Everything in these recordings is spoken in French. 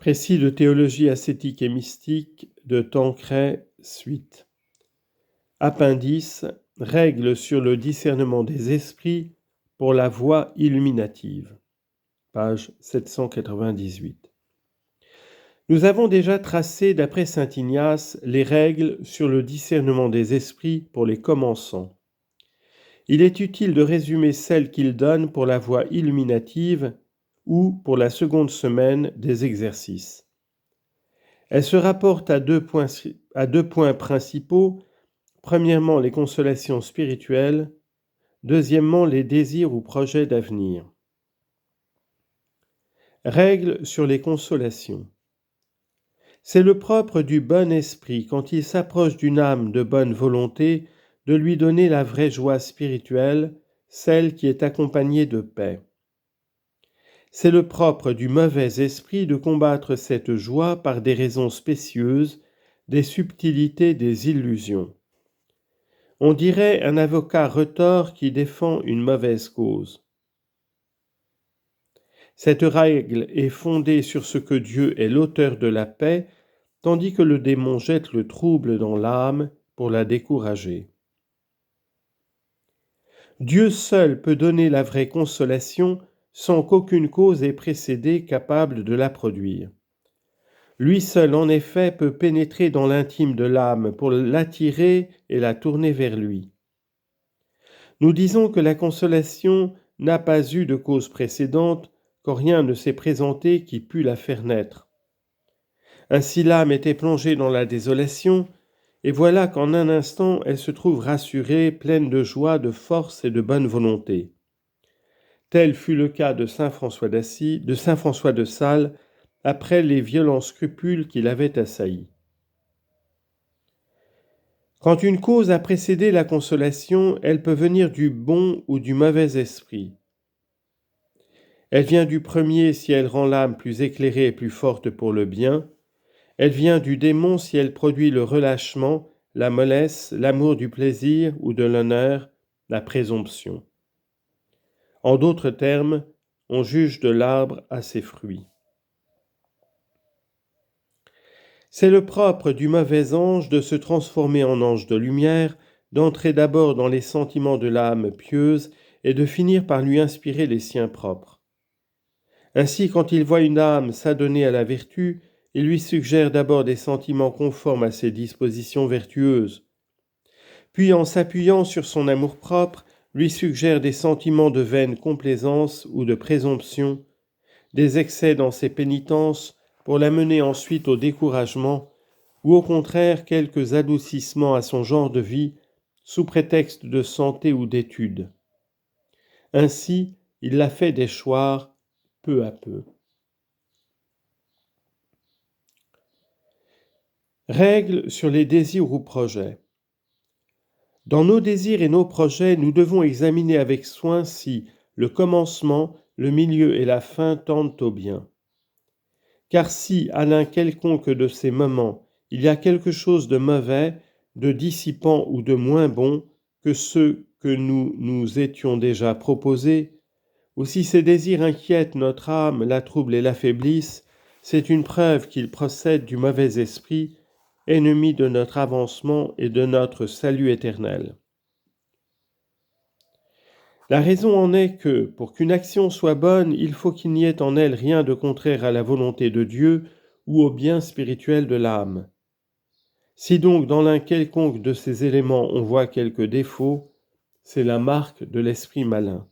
Précis de théologie ascétique et mystique de Tancret, suite. Appendice, règles sur le discernement des esprits pour la voie illuminative. Page 798. Nous avons déjà tracé, d'après saint Ignace, les règles sur le discernement des esprits pour les commençants. Il est utile de résumer celles qu'il donne pour la voie illuminative ou pour la seconde semaine des exercices. Elle se rapporte à deux points principaux. Premièrement, les consolations spirituelles. Deuxièmement, les désirs ou projets d'avenir. Règles sur les consolations. C'est le propre du bon esprit, quand il s'approche d'une âme de bonne volonté, de lui donner la vraie joie spirituelle, celle qui est accompagnée de paix. C'est le propre du mauvais esprit de combattre cette joie par des raisons spécieuses, des subtilités, des illusions. On dirait un avocat retors qui défend une mauvaise cause. Cette règle est fondée sur ce que Dieu est l'auteur de la paix, tandis que le démon jette le trouble dans l'âme pour la décourager. Dieu seul peut donner la vraie consolation sans qu'aucune cause ait précédé capable de la produire. Lui seul, en effet, peut pénétrer dans l'intime de l'âme pour l'attirer et la tourner vers lui. Nous disons que la consolation n'a pas eu de cause précédente, quand rien ne s'est présenté qui pût la faire naître. Ainsi l'âme était plongée dans la désolation, et voilà qu'en un instant elle se trouve rassurée, pleine de joie, de force et de bonne volonté. Tel fut le cas de saint François de Sales, après les violents scrupules qui l'avaient assailli. Quand une cause a précédé la consolation, elle peut venir du bon ou du mauvais esprit. Elle vient du premier si elle rend l'âme plus éclairée et plus forte pour le bien. Elle vient du démon si elle produit le relâchement, la mollesse, l'amour du plaisir ou de l'honneur, la présomption. En d'autres termes, on juge de l'arbre à ses fruits. C'est le propre du mauvais ange de se transformer en ange de lumière, d'entrer d'abord dans les sentiments de l'âme pieuse et de finir par lui inspirer les siens propres. Ainsi, quand il voit une âme s'adonner à la vertu, il lui suggère d'abord des sentiments conformes à ses dispositions vertueuses. Puis, en s'appuyant sur son amour-propre, lui suggère des sentiments de vaine complaisance ou de présomption, des excès dans ses pénitences pour l'amener ensuite au découragement, ou au contraire quelques adoucissements à son genre de vie sous prétexte de santé ou d'études. Ainsi, il la fait déchoir peu à peu. Règles sur les désirs ou projets. Dans nos désirs et nos projets, nous devons examiner avec soin si le commencement, le milieu et la fin tendent au bien. Car si, à l'un quelconque de ces moments, il y a quelque chose de mauvais, de dissipant ou de moins bon que ceux que nous nous étions déjà proposés, ou si ces désirs inquiètent notre âme, la troublent et l'affaiblissent, c'est une preuve qu'ils procèdent du mauvais esprit, ennemi de notre avancement et de notre salut éternel. La raison en est que, pour qu'une action soit bonne, il faut qu'il n'y ait en elle rien de contraire à la volonté de Dieu ou au bien spirituel de l'âme. Si donc dans l'un quelconque de ces éléments on voit quelque défaut, c'est la marque de l'esprit malin.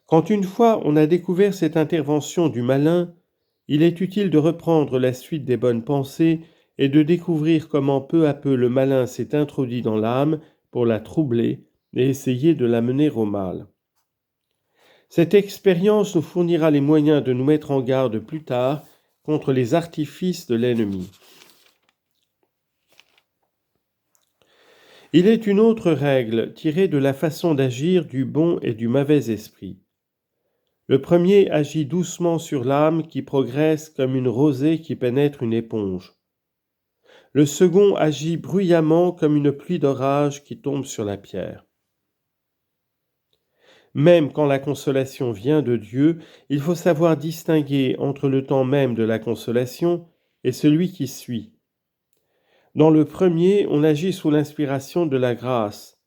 Quand une fois on a découvert cette intervention du malin, il est utile de reprendre la suite des bonnes pensées et de découvrir comment peu à peu le malin s'est introduit dans l'âme pour la troubler et essayer de la mener au mal. Cette expérience nous fournira les moyens de nous mettre en garde plus tard contre les artifices de l'ennemi. Il est une autre règle tirée de la façon d'agir du bon et du mauvais esprit. Le premier agit doucement sur l'âme qui progresse comme une rosée qui pénètre une éponge. Le second agit bruyamment comme une pluie d'orage qui tombe sur la pierre. Même quand la consolation vient de Dieu, il faut savoir distinguer entre le temps même de la consolation et celui qui suit. Dans le premier, on agit sous l'inspiration de la grâce.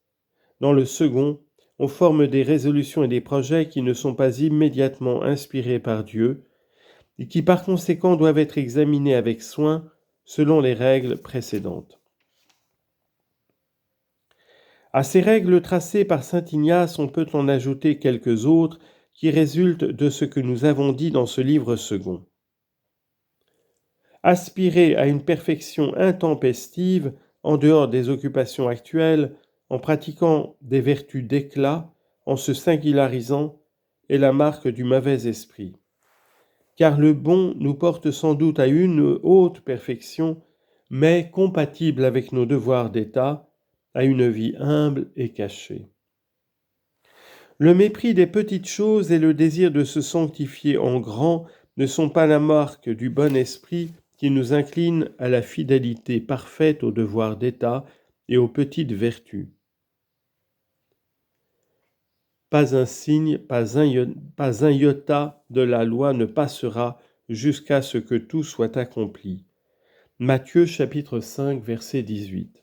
Dans le second, on forme des résolutions et des projets qui ne sont pas immédiatement inspirés par Dieu et qui par conséquent doivent être examinés avec soin selon les règles précédentes. À ces règles tracées par saint Ignace, on peut en ajouter quelques autres qui résultent de ce que nous avons dit dans ce livre second. Aspirer à une perfection intempestive en dehors des occupations actuelles, en pratiquant des vertus d'éclat, en se singularisant, est la marque du mauvais esprit. Car le bon nous porte sans doute à une haute perfection, mais compatible avec nos devoirs d'État, à une vie humble et cachée. Le mépris des petites choses et le désir de se sanctifier en grand ne sont pas la marque du bon esprit qui nous incline à la fidélité parfaite aux devoirs d'État et aux petites vertus. Pas un signe, pas un iota de la loi ne passera jusqu'à ce que tout soit accompli. Matthieu chapitre 5, verset 18.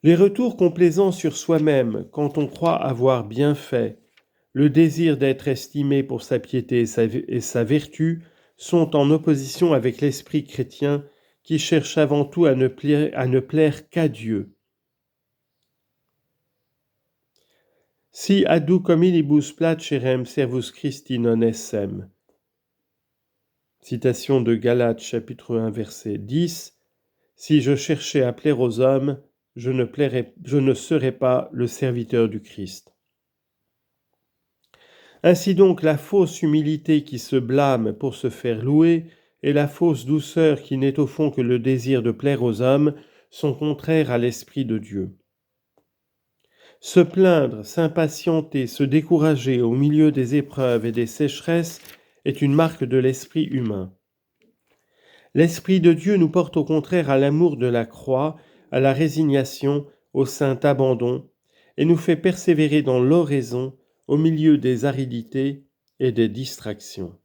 Les retours complaisants sur soi-même quand on croit avoir bien fait, le désir d'être estimé pour sa piété et sa vertu sont en opposition avec l'esprit chrétien qui cherche avant tout à ne plaire qu'à Dieu. Si adducam illibus placerem servus Christi non essem. Citation de Galates chapitre 1 verset 10. Si je cherchais à plaire aux hommes, je ne serais pas le serviteur du Christ. Ainsi donc, la fausse humilité qui se blâme pour se faire louer et la fausse douceur qui n'est au fond que le désir de plaire aux hommes sont contraires à l'Esprit de Dieu. Se plaindre, s'impatienter, se décourager au milieu des épreuves et des sécheresses est une marque de l'esprit humain. L'Esprit de Dieu nous porte au contraire à l'amour de la croix, à la résignation, au saint abandon, et nous fait persévérer dans l'oraison au milieu des aridités et des distractions.